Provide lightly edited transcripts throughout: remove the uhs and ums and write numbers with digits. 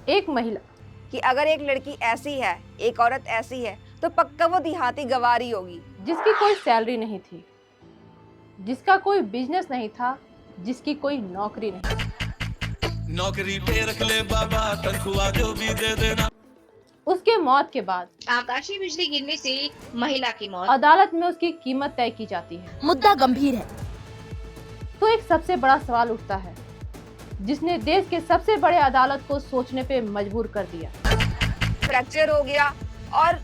एक महिला कि अगर एक लड़की ऐसी है, एक औरत ऐसी है, तो पक्का वो देहाती गवारी होगी। जिसकी कोई सैलरी नहीं थी, जिसका कोई बिजनेस नहीं था, जिसकी कोई नौकरी नहीं। नौकरी पे रख ले बाबा, तनख्वाह जो भी दे देना। उसके मौत के बाद आकाशीय बिजली गिरने से महिला की मौत। अदालत में उसकी कीमत तय की जाती है। मुद्दा गंभीर है। तो एक सबसे बड़ा सवाल उठता है, जिसने देश के सबसे बड़े अदालत को सोचने पे मजबूर कर दिया। फ्रैक्चर हो गया और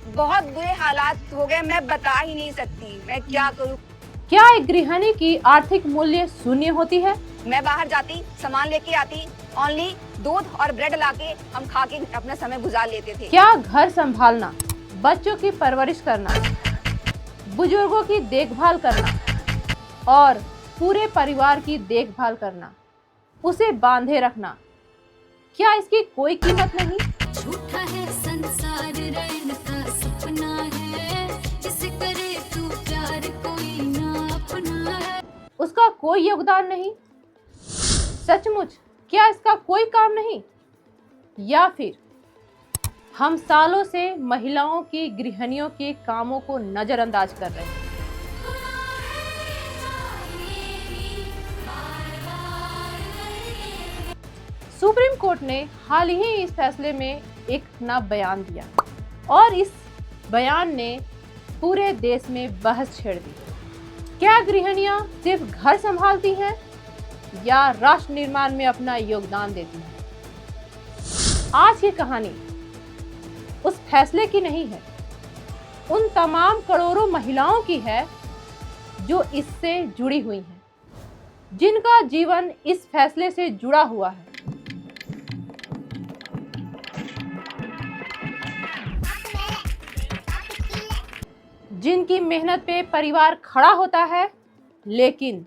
बहुत बुरे हालात हो गए, मैं बता ही नहीं सकती मैं क्या करूं। क्या एक गृहिणी की आर्थिक मूल्य शून्य होती है? मैं बाहर जाती, सामान लेके आती, ओनली दूध और ब्रेड लाके हम खा के अपना समय गुजार लेते थे। क्या घर संभालना, बच्चों की परवरिश करना, बुजुर्गों की देखभाल करना और पूरे परिवार की देखभाल करना, उसे बांधे रखना, क्या इसकी कोई कीमत नहीं? झूठा है संसार, रैन का सपना है, जिसे करे तू प्यार कोई ना अपना है। उसका कोई योगदान नहीं? सचमुच क्या इसका कोई काम नहीं? या फिर हम सालों से महिलाओं की, गृहिणियों के कामों को नजरअंदाज कर रहे हैं? सुप्रीम कोर्ट ने हाल ही इस फैसले में एक नया बयान दिया और इस बयान ने पूरे देश में बहस छेड़ दी। क्या गृहिणियां सिर्फ घर संभालती हैं या राष्ट्र निर्माण में अपना योगदान देती हैं? आज की कहानी उस फैसले की नहीं है, उन तमाम करोड़ों महिलाओं की है जो इससे जुड़ी हुई हैं, जिनका जीवन इस फैसले से जुड़ा हुआ है। जिनकी मेहनत पे परिवार खड़ा होता है, लेकिन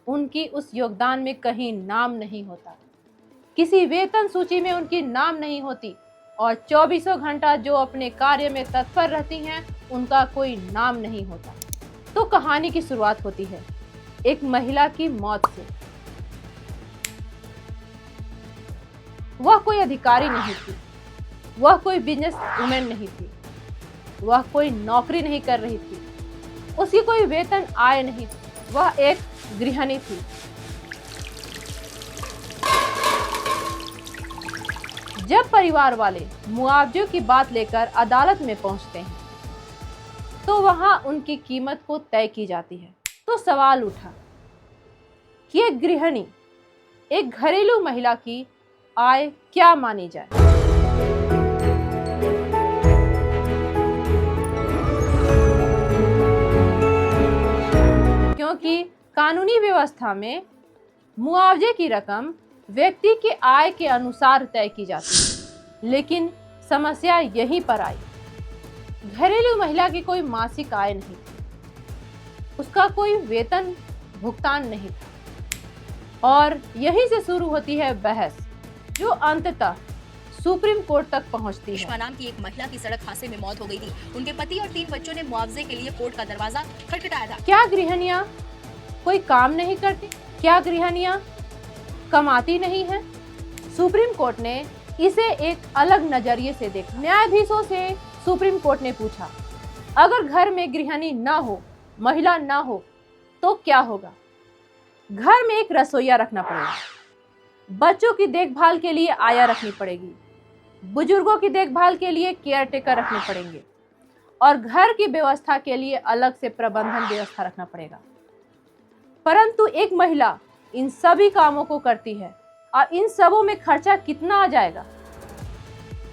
उनकी उस योगदान में कहीं नाम नहीं होता, किसी वेतन सूची में उनकी नाम नहीं होती और 24 घंटा जो अपने कार्य में तत्पर रहती हैं, उनका कोई नाम नहीं होता। तो कहानी की शुरुआत होती है एक महिला की मौत से। वह कोई अधिकारी नहीं थी, वह कोई बिजनेस वुमेन नहीं थी, वह कोई नौकरी नहीं कर रही थी, उसकी कोई वेतन आय नहीं थी, वह एक गृहिणी थी। जब परिवार वाले मुआवजे की बात लेकर अदालत में पहुंचते हैं, तो वहां उनकी कीमत को तय की जाती है। तो सवाल उठा कि एक गृहिणी, एक घरेलू महिला की आय क्या मानी जाए? क्योंकि कानूनी व्यवस्था में मुआवजे की रकम व्यक्ति के आय के अनुसार तय की जाती है, लेकिन समस्या यहीं पर आई। घरेलू महिला की कोई मासिक आय नहीं थी, उसका कोई वेतन भुगतान नहीं था और यहीं से शुरू होती है बहस, जो अंततः सुप्रीम कोर्ट तक पहुंचती है। सुषमा नाम की एक महिला की सड़क हादसे में मौत हो गई थी। उनके पति और 3 बच्चों ने मुआवजे के लिए कोर्ट का दरवाजा खटखटाया था। क्या गृहिणियां कोई काम नहीं करती? क्या गृहिणियां कमाती नहीं हैं? सुप्रीम कोर्ट ने इसे एक अलग नजरिए से देखा। न्यायाधीशों से सुप्रीम कोर्ट ने पूछा, अगर घर में गृहिणी ना हो, महिला ना हो, तो क्या होगा? घर में एक रसोइया रखना पड़ेगा, बच्चों की देखभाल के लिए आया रखनी पड़ेगी, बुजुर्गों की देखभाल के लिए केयर टेकर रखने पड़ेंगे और घर की व्यवस्था के लिए अलग से प्रबंधन व्यवस्था रखना पड़ेगा। परंतु एक महिला इन सभी कामों को करती है और इन सबों में खर्चा कितना आ जाएगा?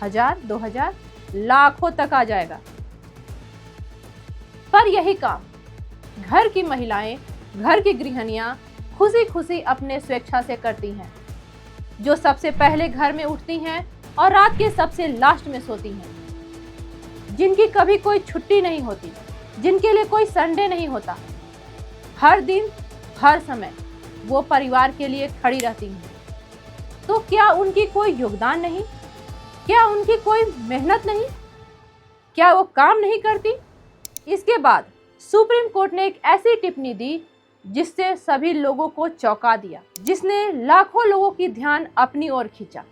1000, 2000, लाखों तक आ जाएगा। पर यही काम घर की महिलाएं, घर की गृहिणियां खुशी खुशी अपने स्वेच्छा से करती हैं, जो सबसे पहले घर में उठती हैं और रात के सबसे लास्ट में सोती हैं, जिनकी कभी कोई छुट्टी नहीं होती, जिनके लिए कोई संडे नहीं होता। हर दिन हर समय वो परिवार के लिए खड़ी रहती हैं। तो क्या उनकी कोई योगदान नहीं? क्या उनकी कोई मेहनत नहीं? क्या वो काम नहीं करती? इसके बाद सुप्रीम कोर्ट ने एक ऐसी टिप्पणी दी जिससे सभी लोगों को चौंका दिया, जिसने लाखों लोगों की ध्यान अपनी ओर खींचा।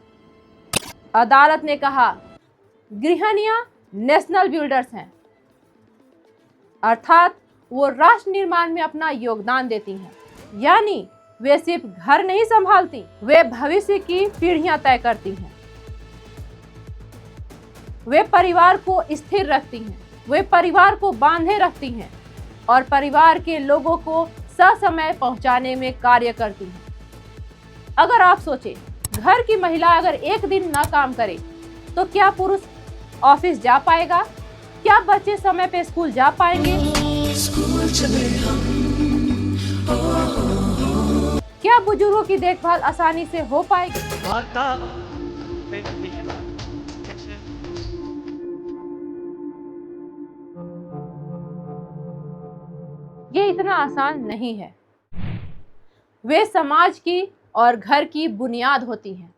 अदालत ने कहा गृहिणियां नेशनल बिल्डर्स हैं, अर्थात वो राष्ट्र निर्माण में अपना योगदान देती हैं। यानी वे सिर्फ घर नहीं संभालती, वे भविष्य की पीढ़ियां तय करती हैं। वे परिवार को स्थिर रखती हैं, वे परिवार को बांधे रखती हैं और परिवार के लोगों को ससमय पहुंचाने में कार्य करती हैं। अगर आप सोचें, घर की महिला अगर एक दिन ना काम करे तो क्या पुरुष ऑफिस जा पाएगा? क्या बच्चे समय पे स्कूल जा पाएंगे? क्या बुजुर्गों की देखभाल आसानी से हो पाएगी? ये इतना आसान नहीं है। वे समाज की और घर की बुनियाद होती हैं।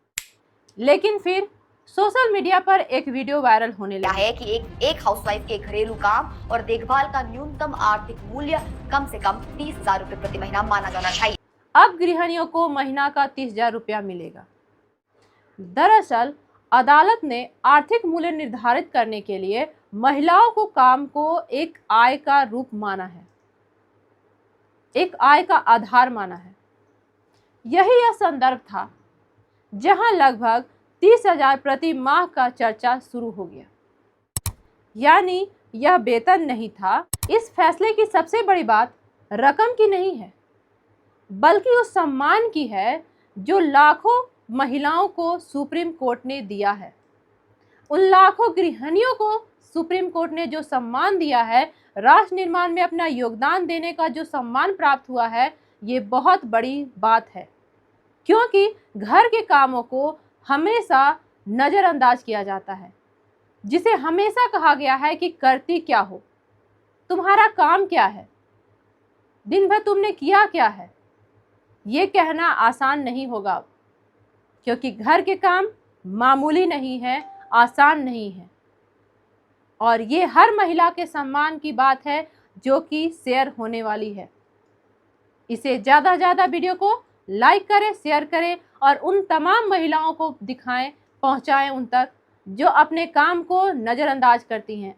लेकिन फिर सोशल मीडिया पर एक वीडियो वायरल होने क्या लगा है कि एक हाउसवाइफ के घरेलू काम और देखभाल का न्यूनतम आर्थिक मूल्य कम से कम 30,000 रुपए प्रति महीना माना जाना चाहिए। अब गृहिणियों को महीना का 30,000 रुपया मिलेगा। दरअसल अदालत ने आर्थिक मूल्य निर्धारित करने के लिए महिलाओं को काम को एक आय का रूप माना है, एक आय का आधार माना है। यही यह संदर्भ था जहां लगभग 30,000 प्रति माह का चर्चा शुरू हो गया। यानी यह वेतन नहीं था। इस फैसले की सबसे बड़ी बात रकम की नहीं है, बल्कि उस सम्मान की है जो लाखों महिलाओं को सुप्रीम कोर्ट ने दिया है। उन लाखों गृहिणियों को सुप्रीम कोर्ट ने जो सम्मान दिया है, राष्ट्र निर्माण में अपना योगदान देने का जो सम्मान प्राप्त हुआ है, ये बहुत बड़ी बात है। क्योंकि घर के कामों को हमेशा नज़रअंदाज किया जाता है, जिसे हमेशा कहा गया है कि करती क्या हो, तुम्हारा काम क्या है, दिन भर तुमने किया क्या है। ये कहना आसान नहीं होगा, क्योंकि घर के काम मामूली नहीं है, आसान नहीं है। और ये हर महिला के सम्मान की बात है जो कि शेयर होने वाली है। इसे ज़्यादा से ज़्यादा वीडियो को लाइक करें, शेयर करें और उन तमाम महिलाओं को दिखाएं, पहुंचाएं उन तक जो अपने काम को नज़रअंदाज करती हैं।